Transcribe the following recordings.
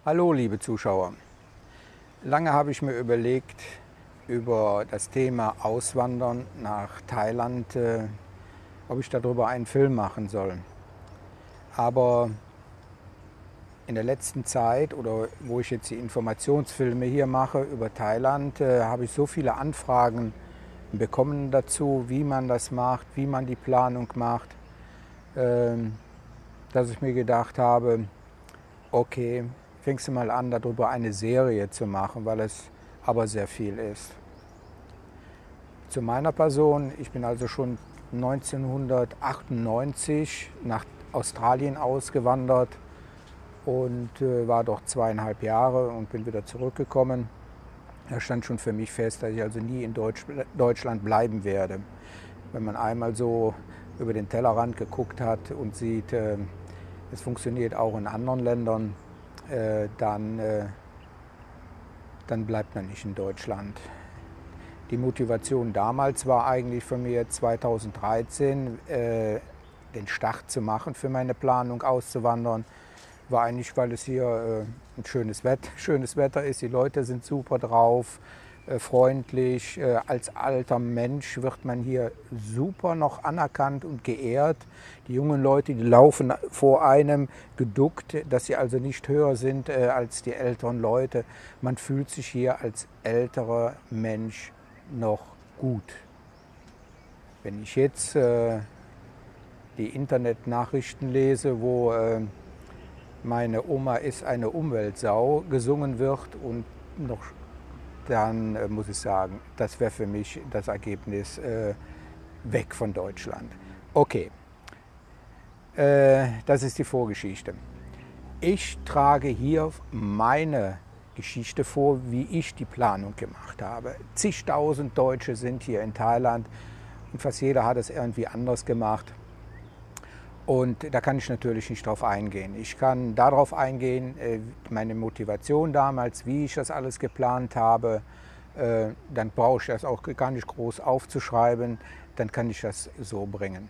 Hallo liebe Zuschauer. Lange habe ich mir überlegt, über das Thema Auswandern nach Thailand, ob ich darüber einen Film machen soll. Aber in der letzten Zeit, oder wo ich jetzt die Informationsfilme hier mache über Thailand, habe ich so viele Anfragen bekommen dazu, wie man das macht, wie man die Planung macht, dass ich mir gedacht habe, okay, fängst du mal an, darüber eine Serie zu machen, weil es aber sehr viel ist. Zu meiner Person, ich bin also schon 1998 nach Australien ausgewandert und war dort 2,5 Jahre und bin wieder zurückgekommen. Da stand schon für mich fest, dass ich also nie in Deutschland bleiben werde. Wenn man einmal so über den Tellerrand geguckt hat und sieht, es funktioniert auch in anderen Ländern, dann bleibt man nicht in Deutschland. Die Motivation damals war eigentlich von mir 2013, den Start zu machen für meine Planung auszuwandern. War eigentlich, weil es hier ein schönes Wetter ist, die Leute sind super drauf, freundlich. Als alter Mensch wird man hier super noch anerkannt und geehrt. Die jungen Leute, die laufen vor einem geduckt, dass sie also nicht höher sind als die älteren Leute. Man fühlt sich hier als älterer Mensch noch gut. Wenn ich jetzt die Internetnachrichten lese, wo meine Oma ist eine Umweltsau gesungen wird und noch, dann muss ich sagen, das wäre für mich das Ergebnis weg von Deutschland. Okay, das ist die Vorgeschichte. Ich trage hier meine Geschichte vor, wie ich die Planung gemacht habe. Zigtausend Deutsche sind hier in Thailand und fast jeder hat es irgendwie anders gemacht. Und da kann ich natürlich nicht drauf eingehen. Ich kann darauf eingehen, meine Motivation damals, wie ich das alles geplant habe. Dann brauche ich das auch gar nicht groß aufzuschreiben, dann kann ich das so bringen.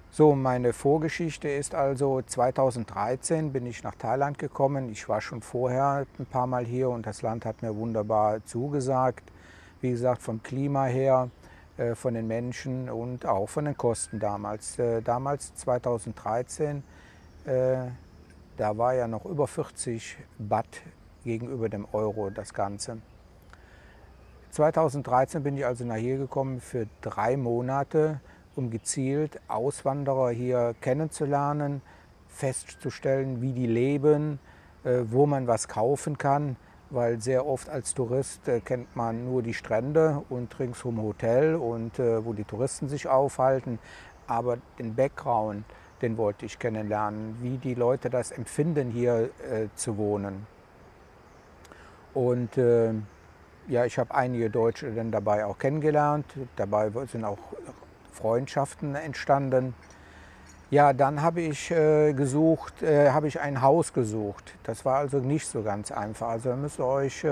So, meine Vorgeschichte ist also, 2013 bin ich nach Thailand gekommen. Ich war schon vorher ein paar Mal hier und das Land hat mir wunderbar zugesagt. Wie gesagt, vom Klima her, von den Menschen und auch von den Kosten damals. Damals, 2013, da war ja noch über 40 Baht gegenüber dem Euro das Ganze. 2013 bin ich also nach hier gekommen für 3 Monate, um gezielt Auswanderer hier kennenzulernen, festzustellen, wie die leben, wo man was kaufen kann, weil sehr oft als Tourist kennt man nur die Strände und ringsum Hotel und wo die Touristen sich aufhalten, aber den Background, den wollte ich kennenlernen, wie die Leute das empfinden, hier zu wohnen. Und ja, ich habe einige Deutsche dann dabei auch kennengelernt, dabei sind auch Freundschaften entstanden. Ja, dann habe ich habe ich ein Haus gesucht. Das war also nicht so ganz einfach. Also ihr müsst euch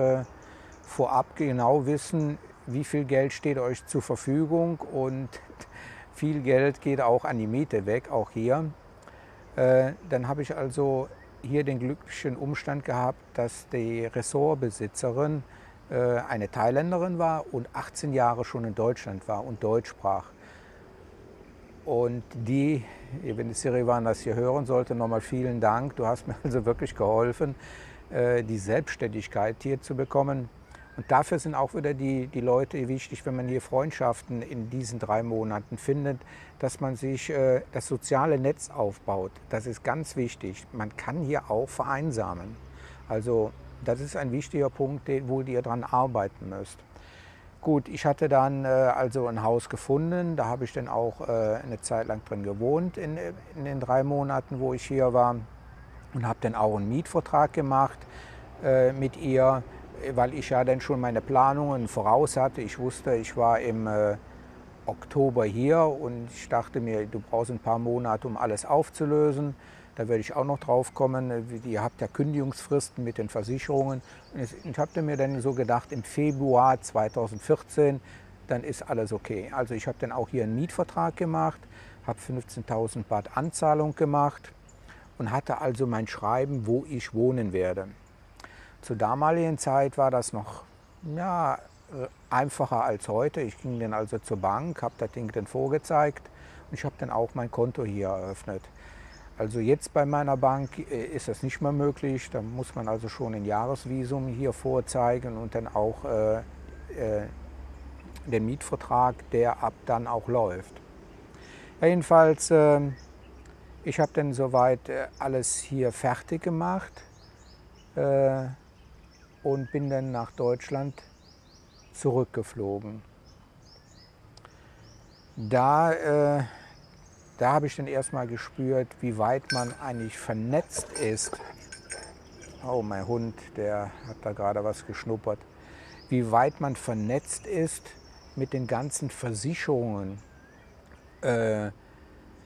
vorab genau wissen, wie viel Geld steht euch zur Verfügung und viel Geld geht auch an die Miete weg, auch hier. Dann habe ich also hier den glücklichen Umstand gehabt, dass die Ressortbesitzerin eine Thailänderin war und 18 Jahre schon in Deutschland war und Deutsch sprach. Und die, wenn die Siriwan das hier hören sollte, nochmal vielen Dank. Du hast mir also wirklich geholfen, die Selbstständigkeit hier zu bekommen. Und dafür sind auch wieder die Leute wichtig, wenn man hier Freundschaften in diesen 3 Monaten findet, dass man sich das soziale Netz aufbaut. Das ist ganz wichtig. Man kann hier auch vereinsamen. Also das ist ein wichtiger Punkt, wo ihr daran arbeiten müsst. Gut, ich hatte dann also ein Haus gefunden, da habe ich dann auch eine Zeit lang drin gewohnt in den 3 Monaten, wo ich hier war und habe dann auch einen Mietvertrag gemacht mit ihr, weil ich ja dann schon meine Planungen voraus hatte. Ich wusste, ich war im Oktober hier und ich dachte mir, du brauchst ein paar Monate, um alles aufzulösen. Da werde ich auch noch drauf kommen. Ihr habt ja Kündigungsfristen mit den Versicherungen. Ich habe mir dann so gedacht, im Februar 2014, dann ist alles okay. Also ich habe dann auch hier einen Mietvertrag gemacht, habe 15.000 Baht Anzahlung gemacht und hatte also mein Schreiben, wo ich wohnen werde. Zur damaligen Zeit war das noch ja, einfacher als heute. Ich ging dann also zur Bank, habe das Ding dann vorgezeigt und ich habe dann auch mein Konto hier eröffnet. Also jetzt bei meiner Bank ist das nicht mehr möglich. Da muss man also schon ein Jahresvisum hier vorzeigen und dann auch den Mietvertrag, der ab dann auch läuft. Jedenfalls, ich habe dann soweit alles hier fertig gemacht und bin dann nach Deutschland zurückgeflogen. Da habe ich dann erstmal gespürt, wie weit man eigentlich vernetzt ist. Oh, mein Hund, der hat da gerade was geschnuppert. Wie weit man vernetzt ist mit den ganzen Versicherungen.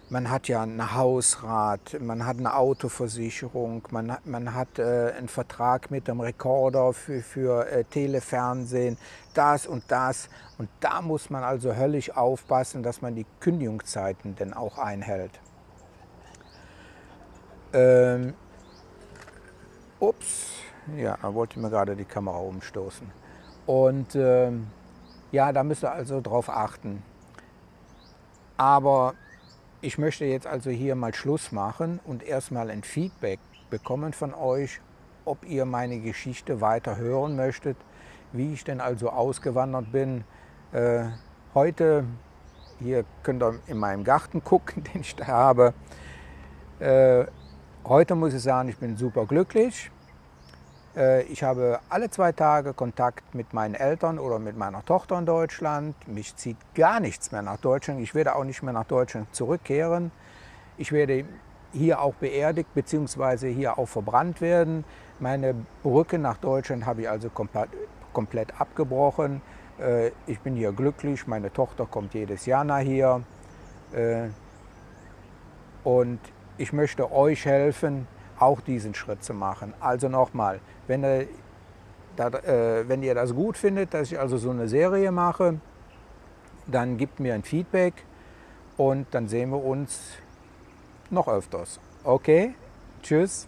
Man hat ja einen Hausrat, man hat eine Autoversicherung, man hat einen Vertrag mit dem Rekorder für Telefernsehen, das und das. Und da muss man also höllisch aufpassen, dass man die Kündigungszeiten dann auch einhält. Ups, ja, da wollte ich mir gerade die Kamera umstoßen. Und ja, da müsst ihr also drauf achten. Aber ich möchte jetzt also hier mal Schluss machen und erstmal ein Feedback bekommen von euch, ob ihr meine Geschichte weiter hören möchtet, wie ich denn also ausgewandert bin. Heute, hier könnt ihr in meinem Garten gucken, den ich da habe. Heute muss ich sagen, ich bin super glücklich. Ich habe alle 2 Tage Kontakt mit meinen Eltern oder mit meiner Tochter in Deutschland. Mich zieht gar nichts mehr nach Deutschland. Ich werde auch nicht mehr nach Deutschland zurückkehren. Ich werde hier auch beerdigt bzw. hier auch verbrannt werden. Meine Brücke nach Deutschland habe ich also komplett abgebrochen. Ich bin hier glücklich. Meine Tochter kommt jedes Jahr nach hier. Und ich möchte euch helfen, auch diesen Schritt zu machen. Also nochmal, wenn ihr das gut findet, dass ich also so eine Serie mache, dann gebt mir ein Feedback und dann sehen wir uns noch öfters. Okay, tschüss.